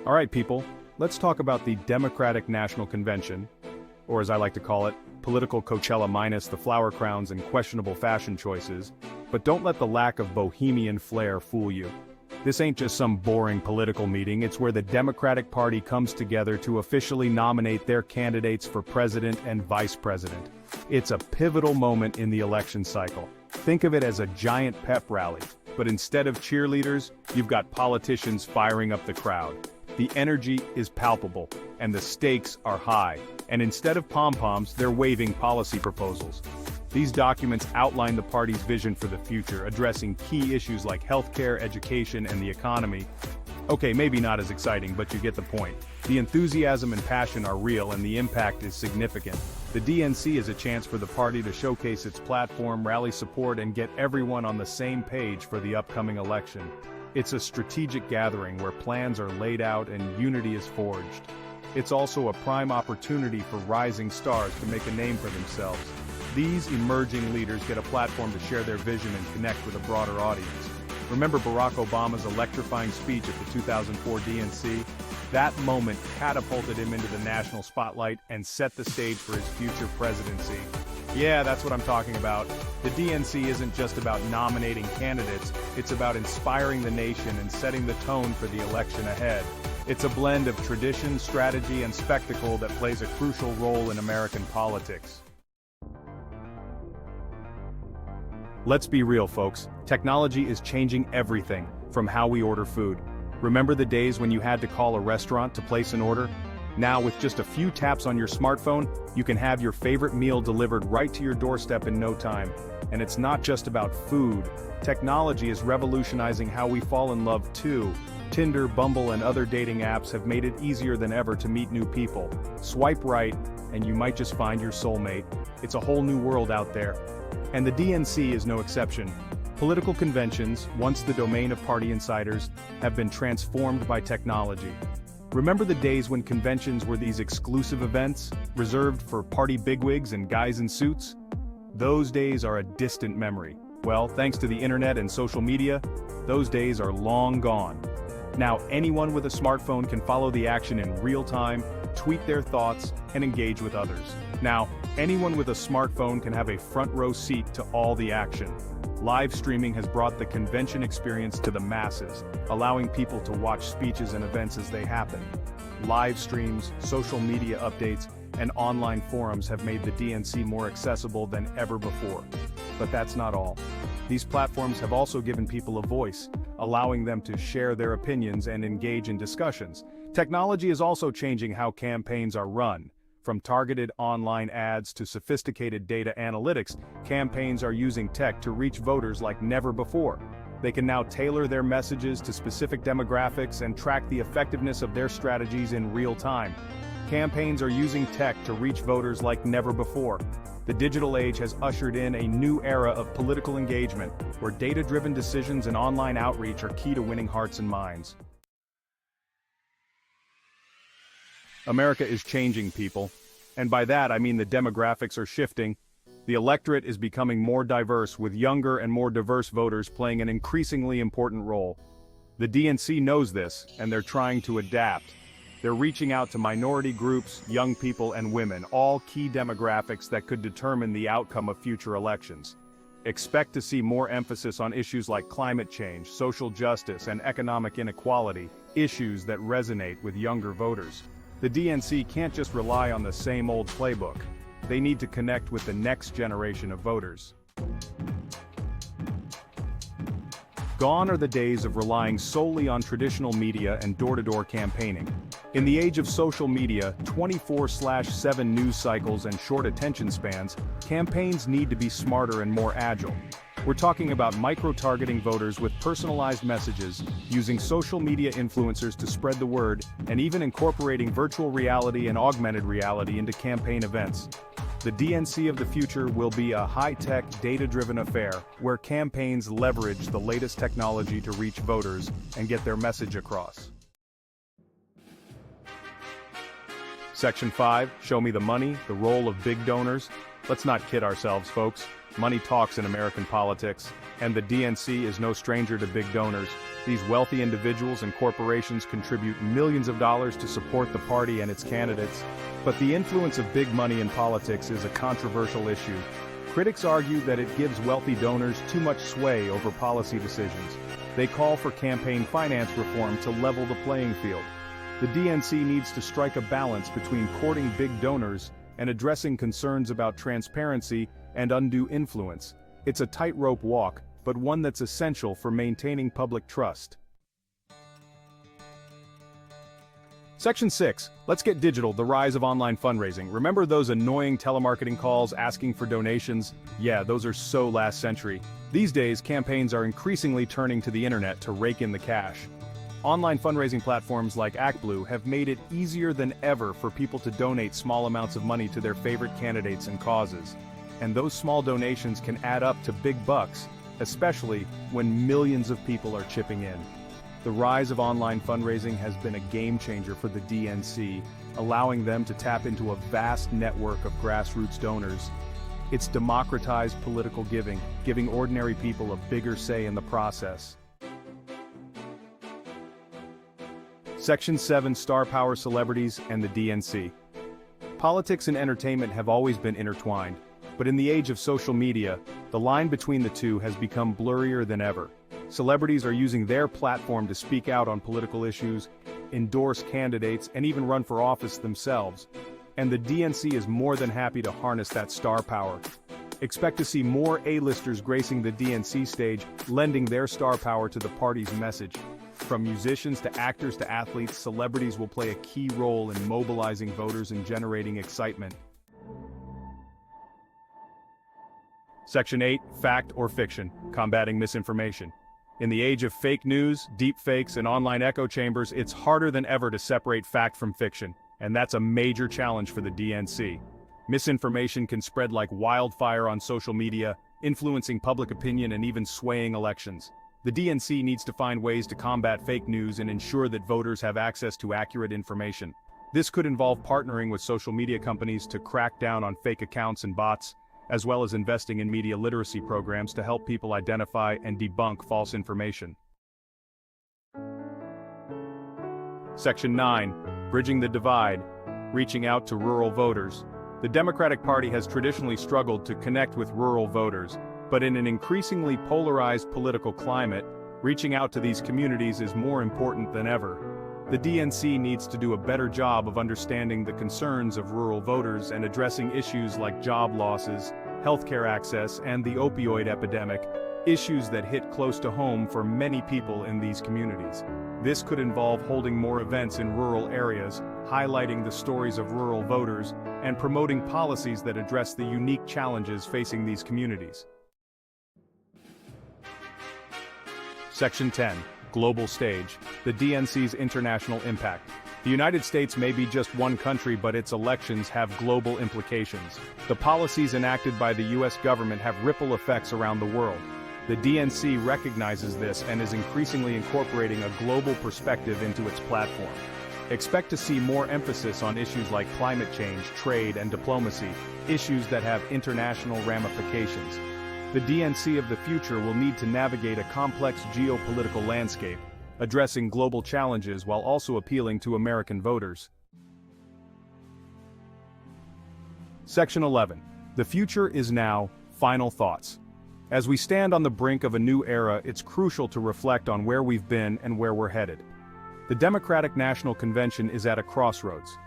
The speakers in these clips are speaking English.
All right, people, let's talk about the Democratic National Convention, or as I like to call it, political Coachella minus the flower crowns and questionable fashion choices. But don't let the lack of bohemian flair fool you. This ain't just some boring political meeting, it's where the Democratic Party comes together to officially nominate their candidates for president and vice president. It's a pivotal moment in the election cycle. Think of it as a giant pep rally, but instead of cheerleaders, you've got politicians firing up the crowd. The energy is palpable, and the stakes are high. And instead of pom-poms, they're waving policy proposals. These documents outline the party's vision for the future, addressing key issues like healthcare, education, and the economy. Okay, maybe not as exciting, but you get the point. The enthusiasm and passion are real, and the impact is significant. The DNC is a chance for the party to showcase its platform, rally support, and get everyone on the same page for the upcoming election. It's a strategic gathering where plans are laid out and unity is forged. It's also a prime opportunity for rising stars to make a name for themselves. These emerging leaders get a platform to share their vision and connect with a broader audience. Remember Barack Obama's electrifying speech at the 2004 DNC? That moment catapulted him into the national spotlight and set the stage for his future presidency. Yeah, that's what I'm talking about. The DNC isn't just about nominating candidates, it's about inspiring the nation and setting the tone for the election ahead. It's a blend of tradition, strategy, and spectacle that plays a crucial role in American politics. Let's be real, folks. Technology is changing everything, from how we order food. Remember the days when you had to call a restaurant to place an order? Now, with just a few taps on your smartphone, you can have your favorite meal delivered right to your doorstep in no time. And it's not just about food. Technology is revolutionizing how we fall in love too. Tinder, Bumble, and other dating apps have made it easier than ever to meet new people. Swipe right, and you might just find your soulmate. It's a whole new world out there. And the DNC is no exception. Political conventions, once the domain of party insiders, have been transformed by technology. Remember the days when conventions were these exclusive events, reserved for party bigwigs and guys in suits? Those days are a distant memory. Well, thanks to the internet and social media, those days are long gone. Now anyone with a smartphone can follow the action in real time, tweet their thoughts, and engage with others. Now, anyone with a smartphone can have a front row seat to all the action. Live streaming has brought the convention experience to the masses, allowing people to watch speeches and events as they happen. Live streams, social media updates, and online forums have made the DNC more accessible than ever before. But that's not all. These platforms have also given people a voice, allowing them to share their opinions and engage in discussions. Technology is also changing how campaigns are run. From targeted online ads to sophisticated data analytics, campaigns are using tech to reach voters like never before. They can now tailor their messages to specific demographics and track the effectiveness of their strategies in real time. Campaigns are using tech to reach voters like never before. The digital age has ushered in a new era of political engagement, where data-driven decisions and online outreach are key to winning hearts and minds. America is changing, people. And by that I mean the demographics are shifting. The electorate is becoming more diverse, with younger and more diverse voters playing an increasingly important role. The DNC knows this, and they're trying to adapt. They're reaching out to minority groups, young people, and women, all key demographics that could determine the outcome of future elections. Expect to see more emphasis on issues like climate change, social justice, and economic inequality, issues that resonate with younger voters. The DNC can't just rely on the same old playbook. They need to connect with the next generation of voters. Gone are the days of relying solely on traditional media and door-to-door campaigning. In the age of social media, 24/7 news cycles, and short attention spans, campaigns need to be smarter and more agile. We're talking about micro-targeting voters with personalized messages, using social media influencers to spread the word, and even incorporating virtual reality and augmented reality into campaign events. The DNC of the future will be a high-tech, data-driven affair, where campaigns leverage the latest technology to reach voters and get their message across. Section 5, Show Me the Money, the role of big donors. Let's not kid ourselves, folks. money talks in American politics, and the DNC is no stranger to big donors. These wealthy individuals and corporations contribute millions of dollars to support the party and its candidates. But the influence of big money in politics is a controversial issue. Critics argue that it gives wealthy donors too much sway over policy decisions. They call for campaign finance reform to level the playing field. The DNC needs to strike a balance between courting big donors and addressing concerns about transparency and undue influence. It's a tightrope walk, but one that's essential for maintaining public trust. Section 6. Let's get digital, the rise of online fundraising. Remember those annoying telemarketing calls asking for donations? Yeah, those are so last century. These days, campaigns are increasingly turning to the internet to rake in the cash. Online fundraising platforms like ActBlue have made it easier than ever for people to donate small amounts of money to their favorite candidates and causes. And those small donations can add up to big bucks, especially when millions of people are chipping in. The rise of online fundraising has been a game changer for the DNC, allowing them to tap into a vast network of grassroots donors. It's democratized political giving, giving ordinary people a bigger say in the process. Section 7. Star Power Celebrities and the DNC. Politics and entertainment have always been intertwined, but in the age of social media, the line between the two has become blurrier than ever. Celebrities are using their platform to speak out on political issues, endorse candidates, and even run for office themselves. And the DNC is more than happy to harness that star power. Expect to see more A-listers gracing the DNC stage, lending their star power to the party's message. From musicians to actors to athletes, celebrities will play a key role in mobilizing voters and generating excitement. Section 8. Fact or fiction, combating misinformation. In the age of fake news, deepfakes, and online echo chambers, it's harder than ever to separate fact from fiction, and that's a major challenge for the DNC. Misinformation can spread like wildfire on social media, influencing public opinion and even swaying elections. The DNC needs to find ways to combat fake news and ensure that voters have access to accurate information. This could involve partnering with social media companies to crack down on fake accounts and bots, as well as investing in media literacy programs to help people identify and debunk false information. Section 9. Bridging the divide, reaching out to rural voters. The Democratic Party has traditionally struggled to connect with rural voters, but in an increasingly polarized political climate, reaching out to these communities is more important than ever. The DNC needs to do a better job of understanding the concerns of rural voters and addressing issues like job losses, healthcare access, and the opioid epidemic, issues that hit close to home for many people in these communities. This could involve holding more events in rural areas, highlighting the stories of rural voters, and promoting policies that address the unique challenges facing these communities. Section 10. Global stage, the DNC's international impact. The United States may be just one country, but its elections have global implications. The policies enacted by the U.S. government have ripple effects around the world. The DNC recognizes this and is increasingly incorporating a global perspective into its platform. Expect to see more emphasis on issues like climate change, trade, and diplomacy, issues that have international ramifications. The DNC of the future will need to navigate a complex geopolitical landscape, addressing global challenges while also appealing to American voters. Section 11. The future is now. Final thoughts. As we stand on the brink of a new era, it's crucial to reflect on where we've been and where we're headed. The Democratic National Convention is at a crossroads.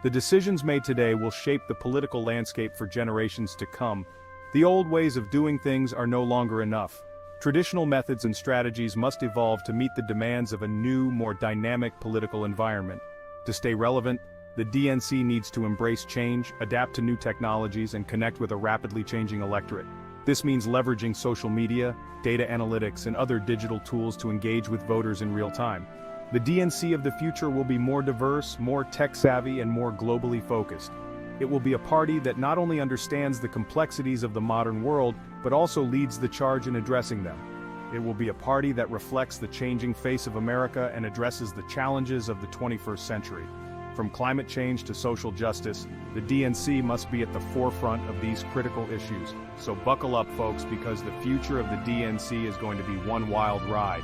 The decisions made today will shape the political landscape for generations to come. The old ways of doing things are no longer enough. Traditional methods and strategies must evolve to meet the demands of a new, more dynamic political environment. To stay relevant, the DNC needs to embrace change, adapt to new technologies, and connect with a rapidly changing electorate. This means leveraging social media, data analytics, and other digital tools to engage with voters in real time. The DNC of the future will be more diverse, more tech-savvy, and more globally focused. It will be a party that not only understands the complexities of the modern world, but also leads the charge in addressing them. It will be a party that reflects the changing face of America and addresses the challenges of the 21st century. From climate change to social justice, the DNC must be at the forefront of these critical issues. So buckle up, folks, because the future of the DNC is going to be one wild ride.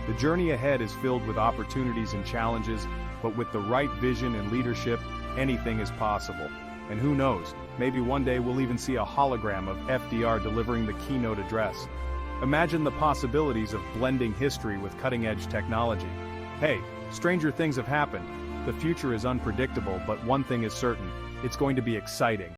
The journey ahead is filled with opportunities and challenges, but with the right vision and leadership, anything is possible. And who knows, maybe one day we'll even see a hologram of FDR delivering the keynote address. Imagine the possibilities of blending history with cutting-edge technology. Hey, stranger things have happened. The future is unpredictable, but one thing is certain, it's going to be exciting.